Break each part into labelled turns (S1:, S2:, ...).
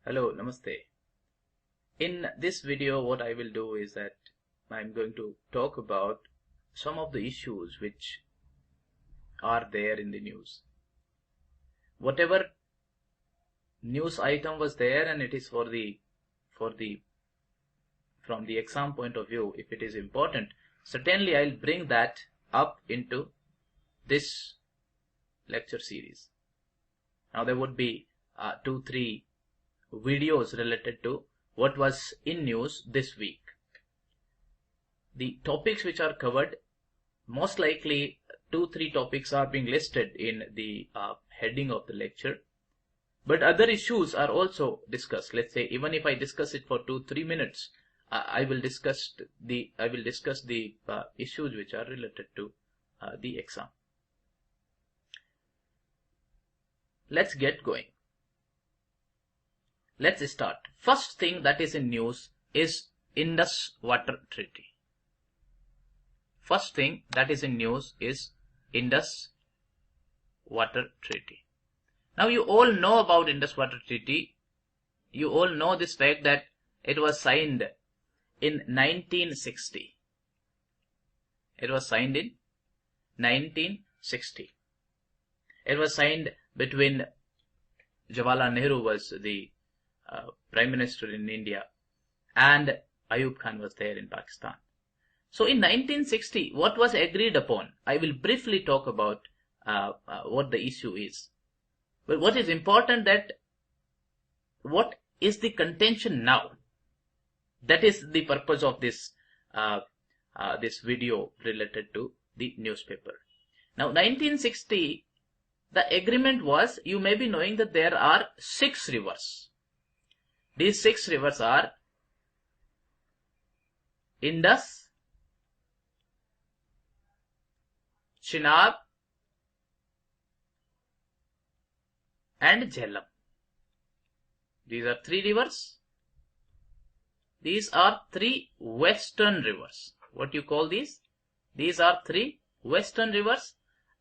S1: Hello, Namaste. In this video, what I will do is that I'm going to talk about some of the issues which are there in the news. Whatever news item was there, and it is from the exam point of view, if it is important, certainly I'll bring that up into this lecture series. Now there would be 2-3 videos related to what was in news this week. The topics which are covered, most likely 2-3 topics are being listed in the heading of the lecture, but other issues are also discussed. Let's say even if I discuss it for 2-3 minutes, I will discuss the issues which are related to the exam. Let's get going. Let's start. First thing that is in news is Indus Water Treaty. First thing that is in news is Indus Water Treaty. Now you all know about Indus Water Treaty. You all know this fact that it was signed in 1960. It was signed in 1960. It was signed between Jawaharlal Nehru was the Prime Minister in India, and Ayub Khan was there in Pakistan. So in 1960, what was agreed upon? I will briefly talk about what the issue is. But what is important that what is the contention now? That is the purpose of this this video related to the newspaper. Now 1960, the agreement was, you may be knowing that there are 6 rivers. These 6 rivers are Indus, Chenab, and Jhelum. These are 3 rivers. These are 3 western rivers. What you call these? These are 3 western rivers,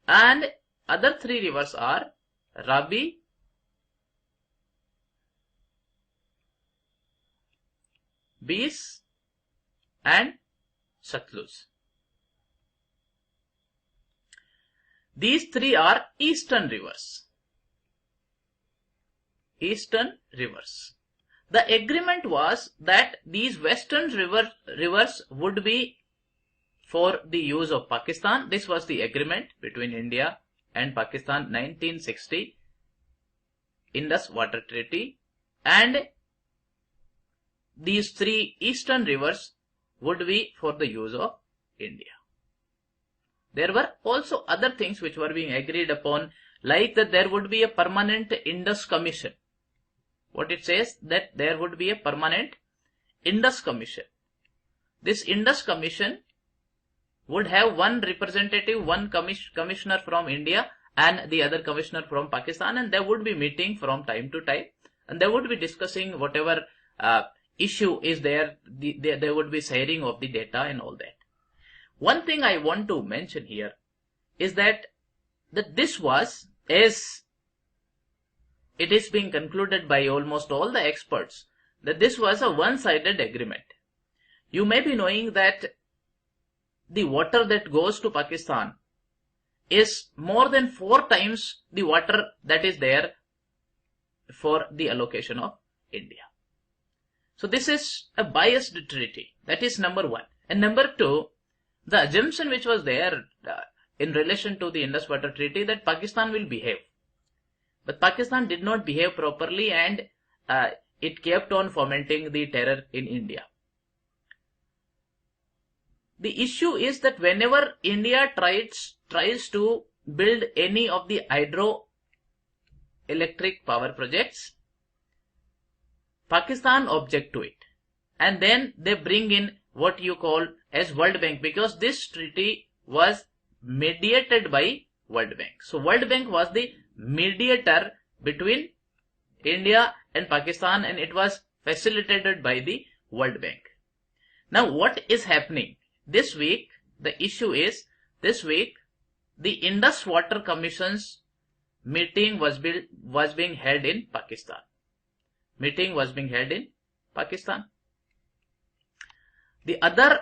S1: and other 3 rivers are Ravi, Beas, and Satluj. These 3 are eastern rivers. Eastern rivers. The agreement was that these western rivers would be for the use of Pakistan. This was the agreement between India and Pakistan, 1960, Indus Water Treaty, and these 3 eastern rivers would be for the use of India. There were also other things which were being agreed upon, like that there would be a permanent Indus Commission. What it says, that there would be a permanent Indus Commission. This Indus Commission would have one representative, one commissioner from India and the other commissioner from Pakistan, and they would be meeting from time to time, and they would be discussing whatever issue is there. There would be sharing of the data and all that. One thing I want to mention here is that this was, as it is being concluded by almost all the experts, that this was a one-sided agreement. You may be knowing that the water that goes to Pakistan is more than 4 times the water that is there for the allocation of India. So this is a biased treaty. That is number 1. And number 2, the assumption which was there in relation to the Indus Water Treaty, that Pakistan will behave. But Pakistan did not behave properly, and it kept on fomenting the terror in India. The issue is that whenever India tries to build any of the hydroelectric power projects, Pakistan object to it, and then they bring in what you call as World Bank, because this treaty was mediated by World Bank. So World Bank was the mediator between India and Pakistan, and it was facilitated by the World Bank. Now what is happening? This week, the issue is, this week, the Indus Water Commission's meeting was being held in Pakistan. meeting was being held in Pakistan. The other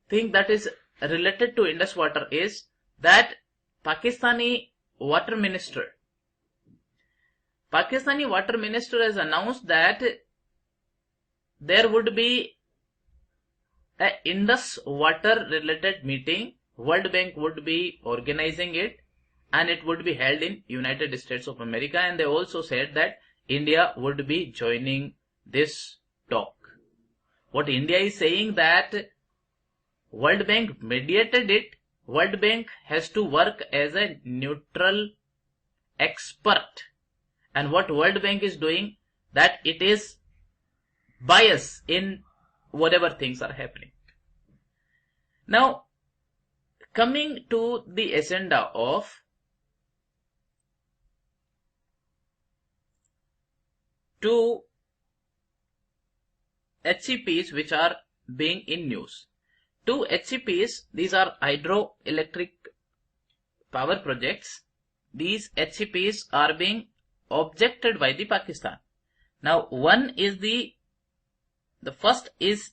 S1: thing that is related to Indus water is that Pakistani water minister has announced that there would be a Indus water related meeting. World Bank would be organizing it, and it would be held in United States of America, and they also said that India would be joining this talk. What India is saying that World Bank mediated it. World Bank has to work as a neutral expert, and what World Bank is doing, that it is bias in whatever things are happening. Now, coming to the agenda of two HCPs which are being in news. Two HCPs, these are hydroelectric power projects. These HCPs are being objected by the Pakistan. Now, one is the first is,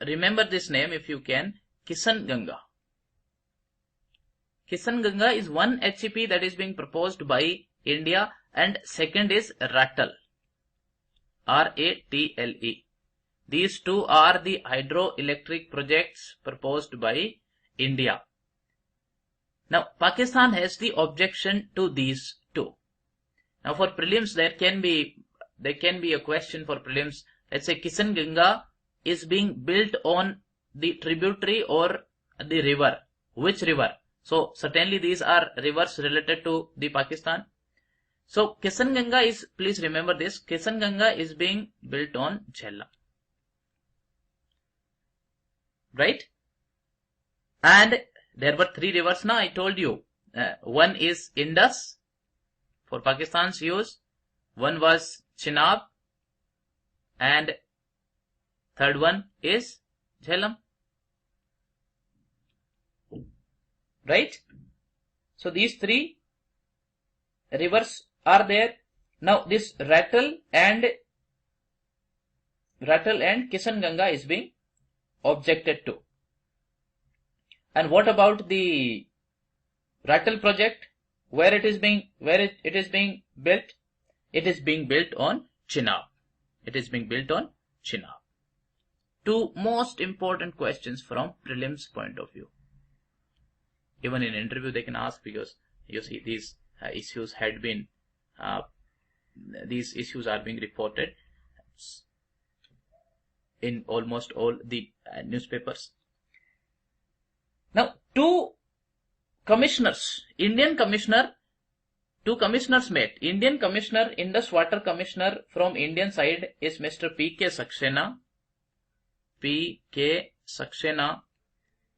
S1: remember this name if you can, Kishan Ganga. Kishan Ganga is one HCP that is being proposed by India, and second is Ratle. R-A-T-L-E. These two are the hydroelectric projects proposed by India. Now, Pakistan has the objection to these two. Now, for prelims, there can be a question for prelims. Let's say Kishan Ganga is being built on the tributary or the river. Which river? So, certainly these are rivers related to the Pakistan. So, Kishan Ganga is, please remember this, Kishan Ganga is being built on Jhelum. Right? And there were three rivers now, I told you. One is Indus for Pakistan's use. One was Chenab. And third one is Jhelum. Right? So these three rivers are there. Now this Ratle and Kishan Ganga is being objected to. And what about the Ratle project? Where it is being built? It is being built on Chenab. It is being built on Chenab. Two most important questions from prelims point of view. Even in interview they can ask, because you see these issues are being reported in almost all the newspapers. Now, two commissioners met. Indian commissioner, Indus Water Commissioner from Indian side is Mr. P.K. Saxena. P.K. Saxena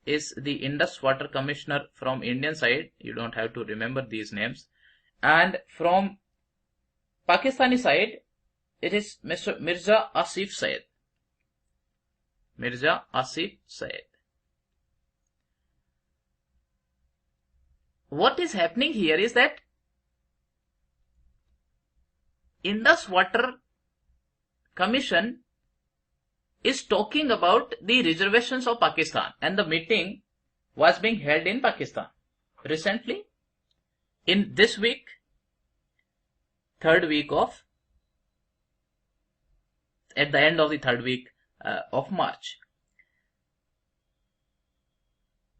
S1: is the Indus Water Commissioner from Indian side. You don't have to remember these names. And from Pakistani side, it is Mr. Mirza Asif Syed. Mirza Asif Syed. What is happening here is that Indus Water Commission is talking about the reservations of Pakistan, and the meeting was being held in Pakistan recently, in this week, at the end of the third week of March.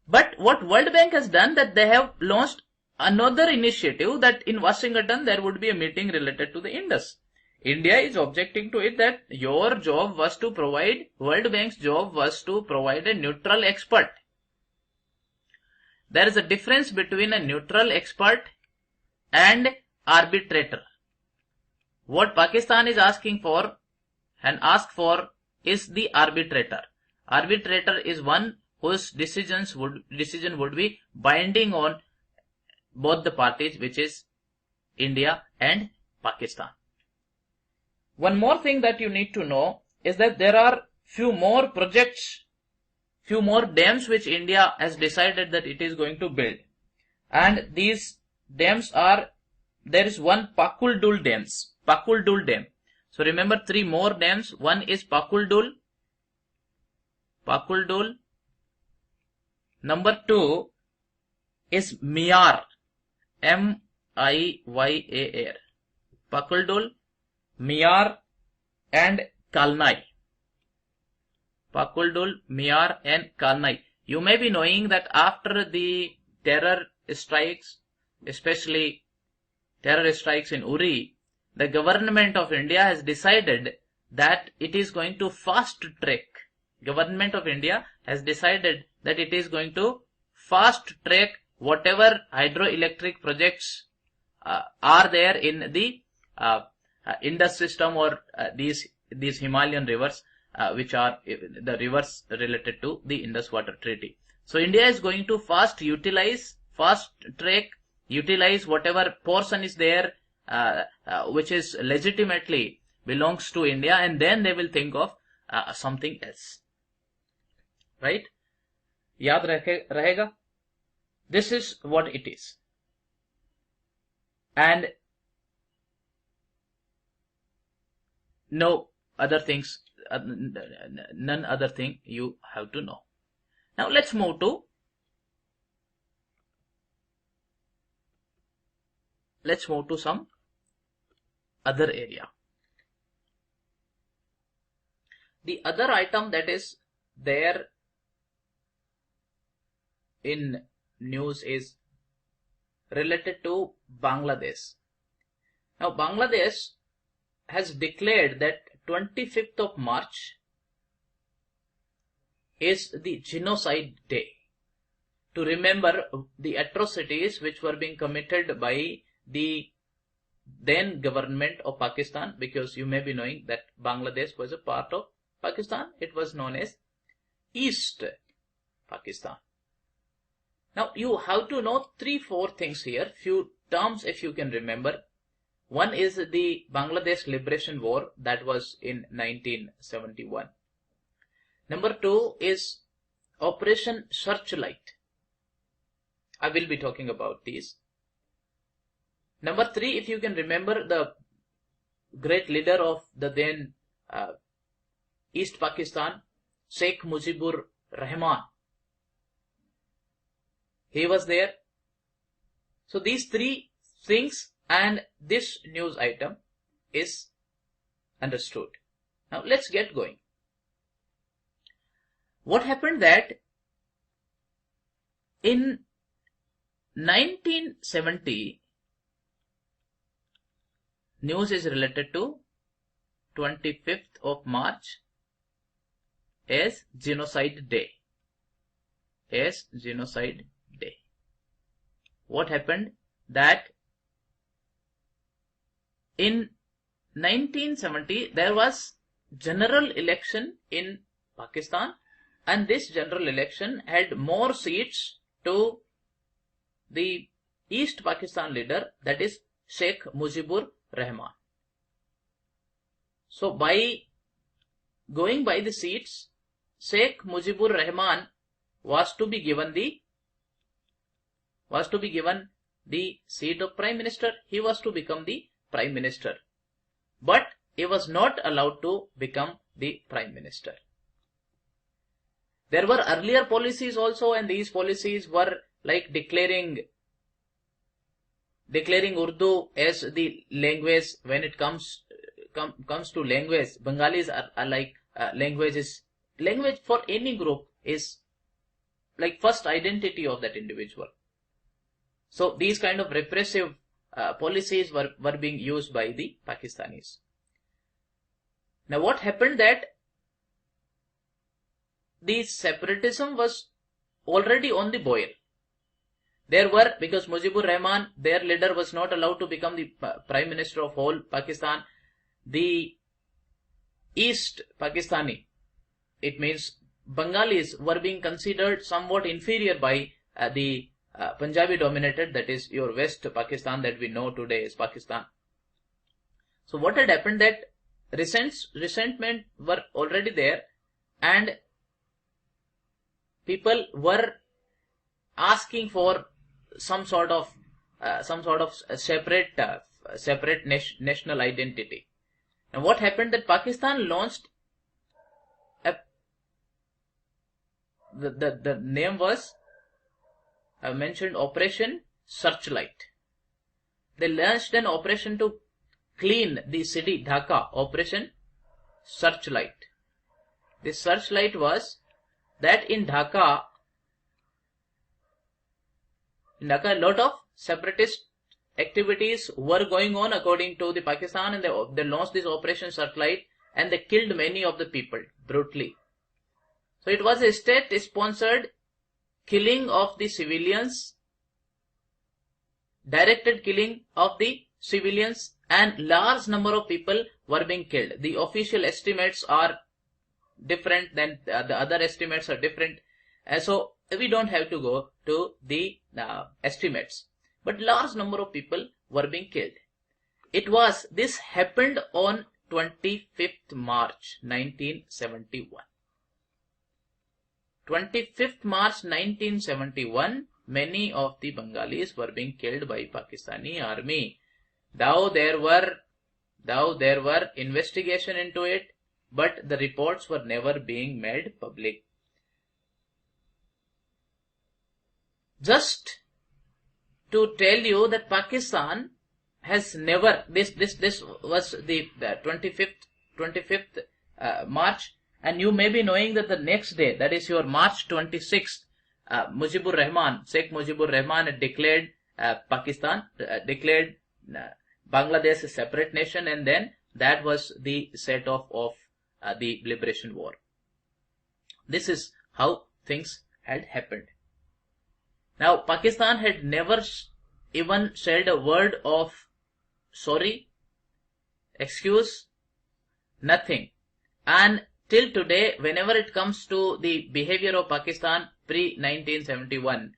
S1: But what World Bank has done, that they have launched another initiative, that in Washington there would be a meeting related to the Indus. India is objecting to it, that your job was to provide, World Bank's job was to provide a neutral expert. There is a difference between a neutral expert and arbitrator. What Pakistan is asking for and asked for is the arbitrator. Arbitrator is one whose decision would be binding on both the parties, which is India and Pakistan. One more thing that you need to know is that there are few more projects, few more dams which India has decided that it is going to build. And these dams are, there is one Pakul Dul Dam. So remember three more names. One is Pakuldul. Number two is Miyar. M-I-Y-A-R. Pakuldul, Miyar and Kalnai. Pakuldul, Miyar and Kalnai. You may be knowing that after the terror strikes, especially terror strikes in Uri, the government of India has decided that it is going to fast track. Government of India has decided that it is going to fast track whatever hydroelectric projects are there in the Indus system or these Himalayan rivers, which are the rivers related to the Indus Water Treaty. So India is going to fast track, utilize whatever portion is there which is legitimately belongs to India, and then they will think of something else. Right? Yaad rahega? This is what it is. And no other things, none other thing you have to know. Now let's move to some other area. The other item that is there in news is related to Bangladesh. Now Bangladesh has declared that 25th of March is the Genocide Day, to remember the atrocities which were being committed by the then government of Pakistan, because you may be knowing that Bangladesh was a part of Pakistan. It was known as East Pakistan. Now you have to know 3-4 things here, few terms if you can remember. One is the Bangladesh Liberation War, that was in 1971. Number 2 is Operation Searchlight. I will be talking about these. Number 3, if you can remember, the great leader of the then East Pakistan, Sheikh Mujibur Rahman. He was there. So these 3 things and this news item is understood. Now let's get going. What happened that in 1970, news is related to 25th of March as Genocide Day. As Genocide Day. What happened that in 1970 there was general election in Pakistan, and this general election had more seats to the East Pakistan leader, that is Sheikh Mujibur Rahman. So by going by the seats, Sheikh Mujibur Rahman was to be given the seat of Prime Minister. He was to become the Prime Minister, but he was not allowed to become the Prime Minister. There were earlier policies also, and these policies were like declaring Urdu as the language. When it comes to language, Bengalis are like language for any group is like first identity of that individual. So these kind of repressive policies were being used by the Pakistanis. Now what happened that the separatism was already on the boil. There were, because Mujibur Rahman, their leader, was not allowed to become the Prime Minister of whole Pakistan. The East Pakistani, it means Bengalis, were being considered somewhat inferior by the Punjabi dominated, that is your West Pakistan that we know today as Pakistan. So what had happened that resentment were already there, and people were asking for some sort of separate national identity. And what happened that Pakistan launched the name was, I mentioned, Operation Searchlight. They launched an operation to clean the city Dhaka, Operation Searchlight. The Searchlight was that in Dhaka a lot of separatist activities were going on according to the Pakistan, and they launched this Operation Searchlight and they killed many of the people brutally. So it was a state-sponsored killing of the civilians, directed killing of the civilians, and large number of people were being killed. The official estimates are different than the other estimates are different. So we don't have to go to the estimates. But large number of people were being killed. This happened on 25th March 1971. 25th March 1971, many of the Bengalis were being killed by Pakistani army. Though there were investigation into it, but the reports were never being made public. Just to tell you that Pakistan has never, this was the 25th March, and you may be knowing that the next day, that is your March 26th, Sheikh Mujibur Rahman had declared declared Bangladesh a separate nation, and then that was the set off of the liberation war. This is how things had happened. Now, Pakistan had never even said a word of sorry, excuse, nothing. And till today, whenever it comes to the behavior of Pakistan pre-1971,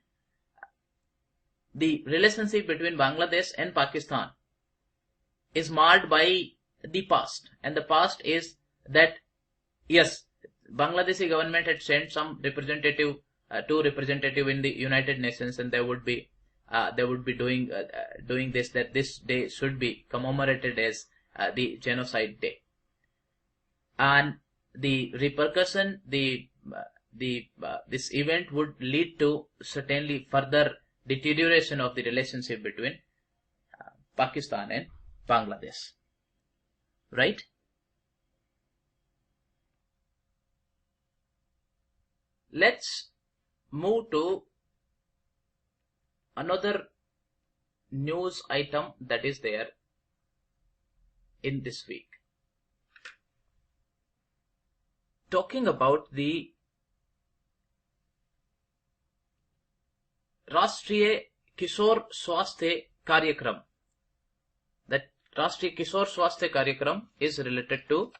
S1: the relationship between Bangladesh and Pakistan is marred by the past. And the past is that, yes, Bangladeshi government had sent some representative, two representative in the United Nations, and they would be doing this, that this day should be commemorated as the genocide day. And the repercussion, this event would lead to certainly further deterioration of the relationship between Pakistan and Bangladesh. Right? Let's move to another news item that is there in this week. Talking about the Rashtriya Kishor Swasthya Karyakram. That Rashtriya Kishor Swasthya Karyakram is related to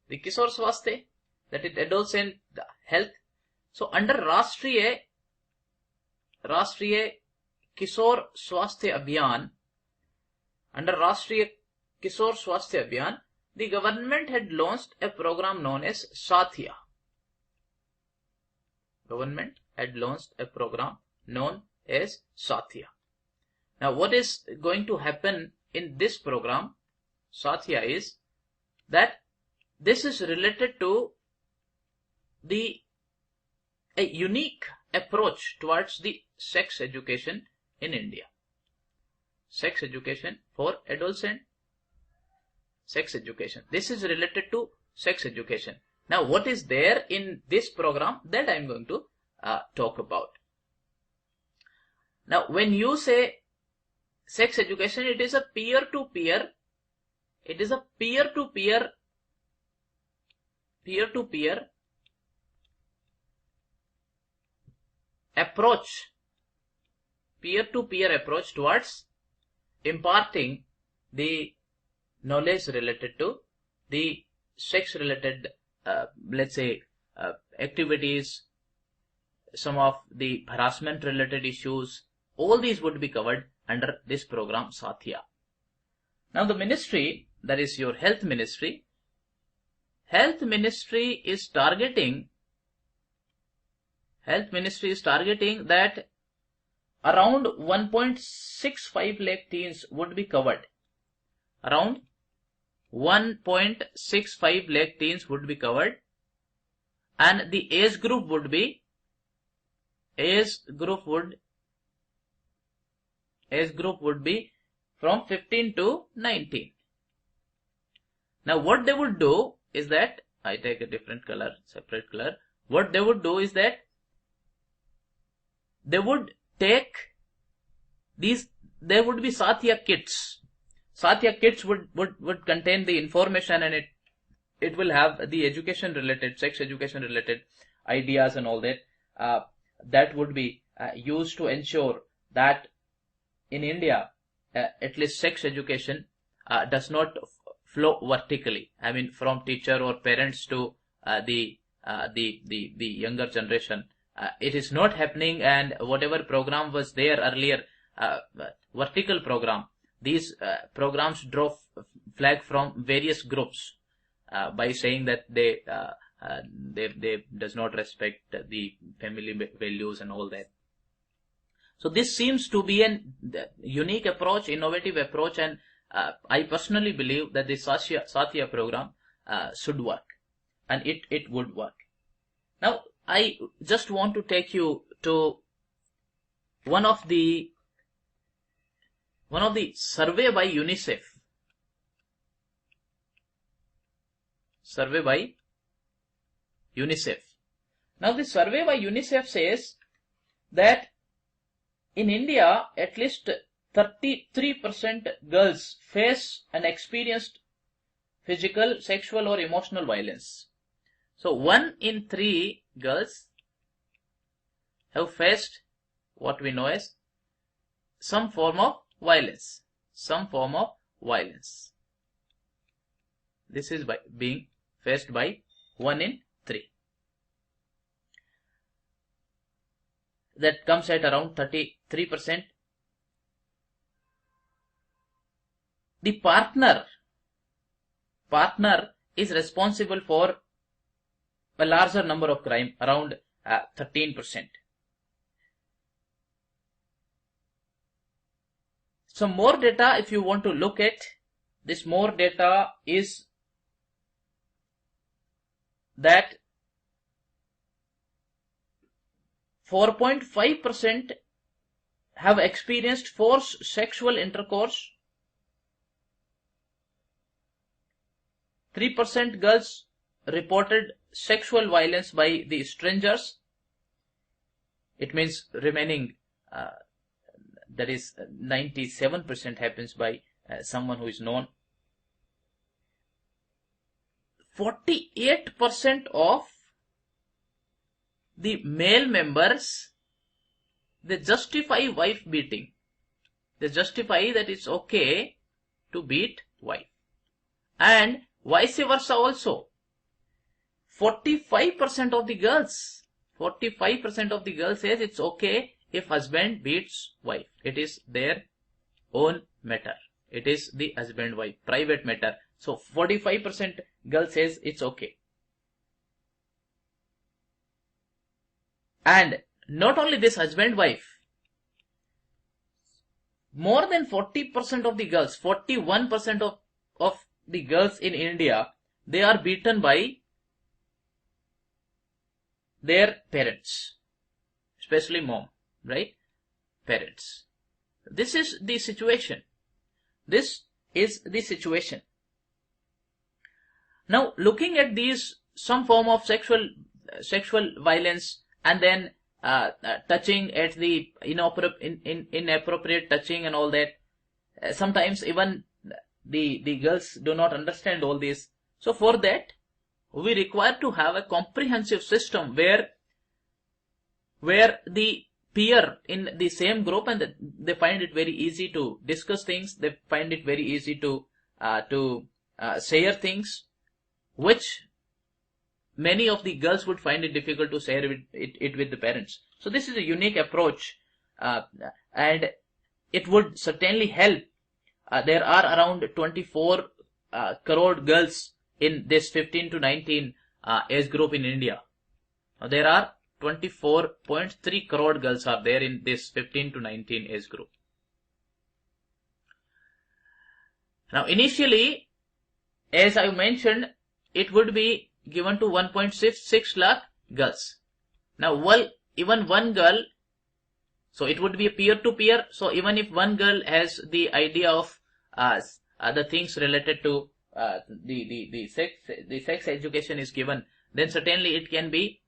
S1: the Kishor Swasthya, that is adolescent health. So under Rashtriya Kishor Swasthya Abhiyan, the government had launched a program known as Sathya. Now what is going to happen in this program, Sathya, is that this is related to a unique approach towards the sex education in India. Sex education for adolescent, sex education. This is related to sex education. Now what is there in this program, that I am going to talk about. Now when you say sex education, it is a peer-to-peer approach towards imparting the knowledge related to the sex related let's say activities, some of the harassment related issues. All these would be covered under this program Sathya. Now the ministry, that is your health ministry is targeting that around 1.65 lakh teens would be covered. Around 1.65 lakh teens would be covered, and the age group would be from 15 to 19. Now what they would do is that, I take a different color, separate color. What they would do is that they would take these, there would be Satya kits. Satya kits would contain the information, and it will have the education related, sex education related ideas and all that. That would be used to ensure that in India, at least sex education does not flow vertically. I mean, from teacher or parents to the younger generation. It is not happening, and whatever program was there earlier, vertical program, these programs draw flag from various groups by saying that they does not respect the family values and all that. So this seems to be a unique approach, innovative approach, and I personally believe that the Satya program should work, and it would work. Now I just want to take you to one of the survey by UNICEF. Survey by UNICEF. Now the survey by UNICEF says that in India, at least 33% girls face and experienced physical, sexual or emotional violence. So 1 in 3 girls have faced what we know as some form of violence. Some form of violence. This is being faced by 1 in 3. That comes at around 33%. The partner is responsible for a larger number of crime, around 13%. Some more data, if you want to look at this, more data is that 4.5% have experienced forced sexual intercourse. 3% girls reported sexual violence by the strangers. It means remaining, that is 97% happens by someone who is known. 48% of the male members, they justify wife beating. They justify that it's okay to beat wife. And vice versa also. 45% of the girls says it's okay if husband beats wife. It is their own matter. It is the husband-wife, private matter. So 45% girl says it's okay. And not only this husband-wife, more than 40% of the girls, 41% of the girls in India, they are beaten by their parents, especially mom, right? Parents. This is the situation. This is the situation. Now, looking at these, some form of sexual violence, and then touching at the inappropriate touching and all that. Sometimes even the girls do not understand all this. So for that, we require to have a comprehensive system where the peer in the same group, and they find it very easy to discuss things. They find it very easy to share things, which many of the girls would find it difficult to share it with the parents. So this is a unique approach, and it would certainly help. There are around 24 crore girls in this 15 to 19 age group in India. There are 24.3 crore girls are there in this 15 to 19 age group. Now initially, as I mentioned, it would be given to 1.66 lakh girls. Now, well, even one girl, so it would be a peer-to-peer. So even if one girl has the idea of other things related to the sex education is given, then certainly it can be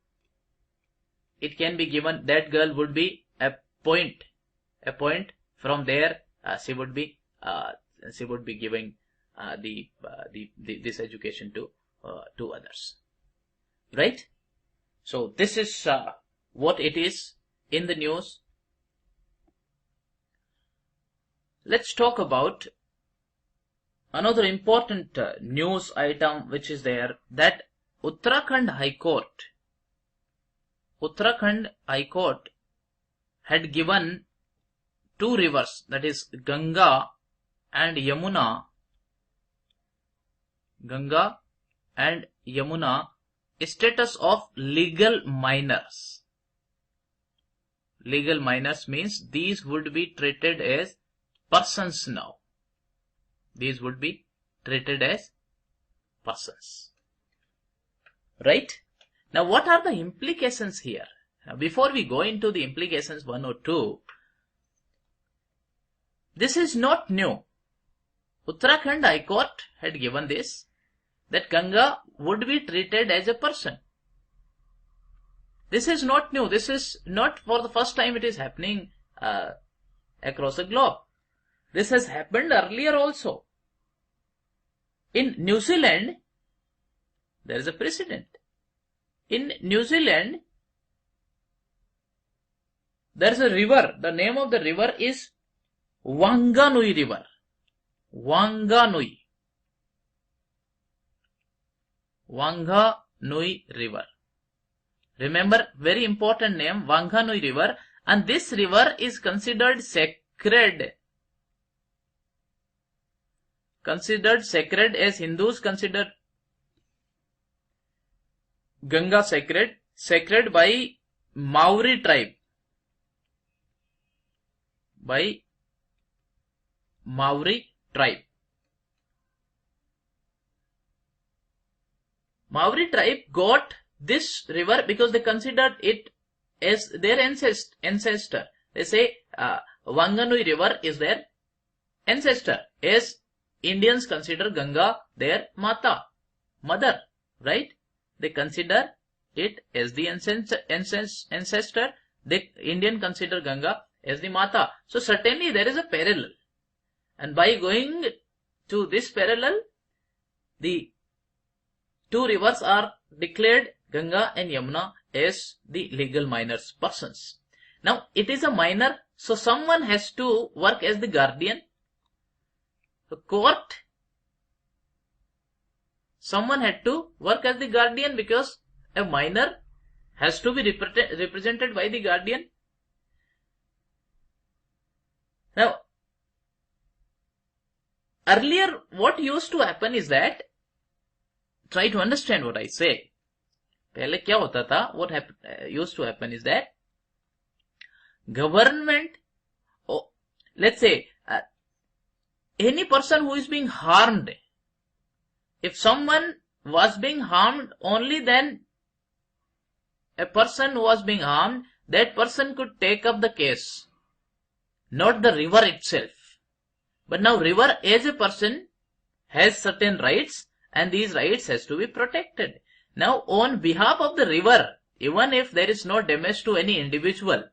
S1: given. That girl would be a point from there. She would be giving this education to others, right? So this is what it is in the news. Let's talk about another important news item which is there, that Uttarakhand High Court had given two rivers, that is Ganga and Yamuna, status of legal minors. Legal minors means these would be treated as persons now. These would be treated as persons. Right? Now what are the implications here? Now, before we go into the implications 1 or 2, this is not new. Uttarakhand High Court had given this, that Ganga would be treated as a person. This is not new. This is not for the first time it is happening across the globe. This has happened earlier also. In New Zealand, there is a precedent. In New Zealand, there is a river. The name of the river is Wanganui River. Wanganui River. Remember, very important name, Wanganui River, and this river is considered sacred. As Hindus consider Ganga sacred by Maori tribe. Maori tribe got this river because they considered it as their ancestor. They say Wanganui River is their ancestor, as Indians consider Ganga their mother, right? They consider it as the ancestor. The Indian consider Ganga as the Mata. So certainly there is a parallel. And by going to this parallel, the two rivers are declared, Ganga and Yamuna, as the legal minors persons. Now it is a minor, so someone has to work as the guardian. The court, someone had to work as the guardian because a minor has to be represented by the guardian. Now, earlier what used to happen is that, try to understand what I say. पहले क्या होता था? What used to happen is that government, let's say, any person who is being harmed, if someone was being harmed, only then a person who was being harmed, that person could take up the case, not the river itself. But now river as a person has certain rights, and these rights has to be protected. Now on behalf of the river, even if there is no damage to any individual,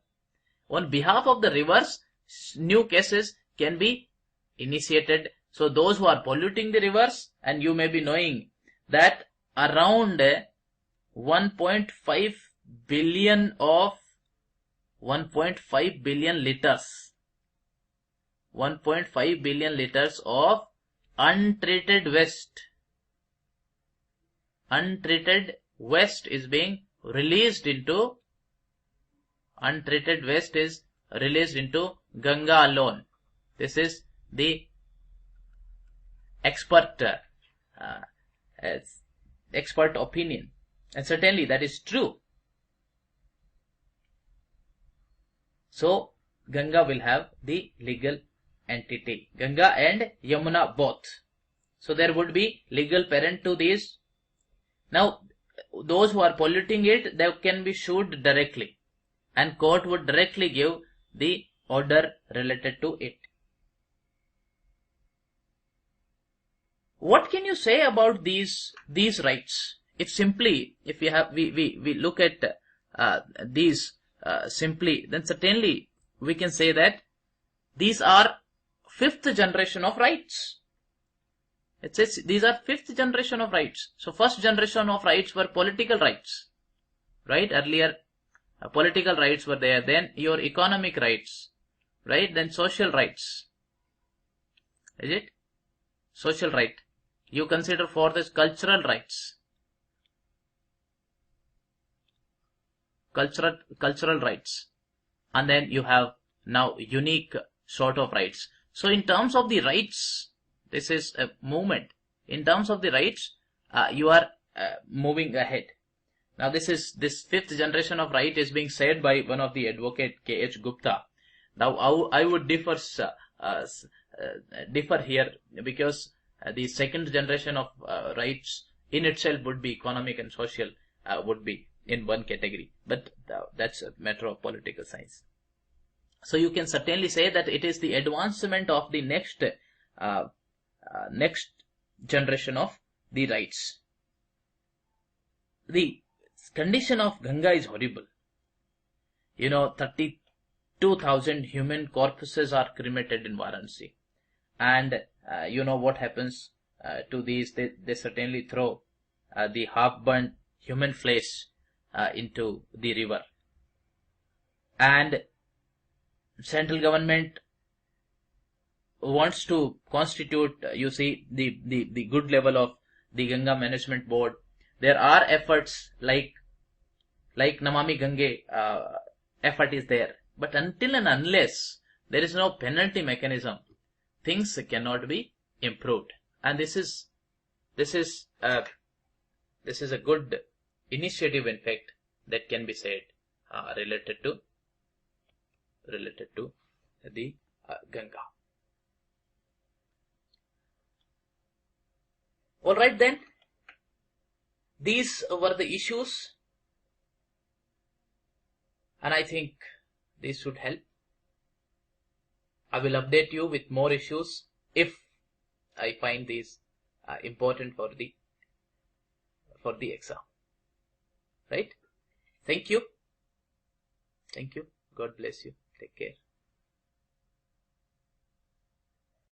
S1: on behalf of the rivers, new cases can be initiated. So those who are polluting the rivers, and you may be knowing that around 1.5 billion liters, 1.5 billion liters of untreated waste is being released into Ganga alone. This is the expert opinion, and certainly that is true. So Ganga will have the legal entity. Ganga and Yamuna both. So there would be legal parent to these. Now those who are polluting it, they can be sued directly, and court would directly give the order related to it. What can you say about these rights? It's simply, if we look at these simply, then certainly we can say that these are fifth generation of rights. It says these are fifth generation of rights. So first generation of rights were political rights, right? Earlier political rights were there, then your economic rights, right? Then social rights. Is it? Social right. You consider for this cultural rights. Cultural rights. And then you have now unique sort of rights. So in terms of the rights, this is a movement. In terms of the rights, you are moving ahead. Now this fifth generation of right is being said by one of the advocate K.H. Gupta. Now I would differ here, because the second generation of rights in itself would be economic and social, would be in one category, but that's a matter of political science. So you can certainly say that it is the advancement of the next generation of the rights. The condition of Ganga is horrible. 32,000 human corpses are cremated in Varanasi, and you know what happens to these. They certainly throw the half-burnt human flesh into the river, and central government wants to constitute, the good level of the Ganga Management Board. There are efforts like Namami Gange effort is there, but until and unless there is no penalty mechanism, things cannot be improved. And this is a good initiative, in fact, that can be said related to the Ganga. All right then, these were the issues, and I think this should help. I will update you with more issues if I find these important for the exam. Right? Thank you. God bless you. Take care.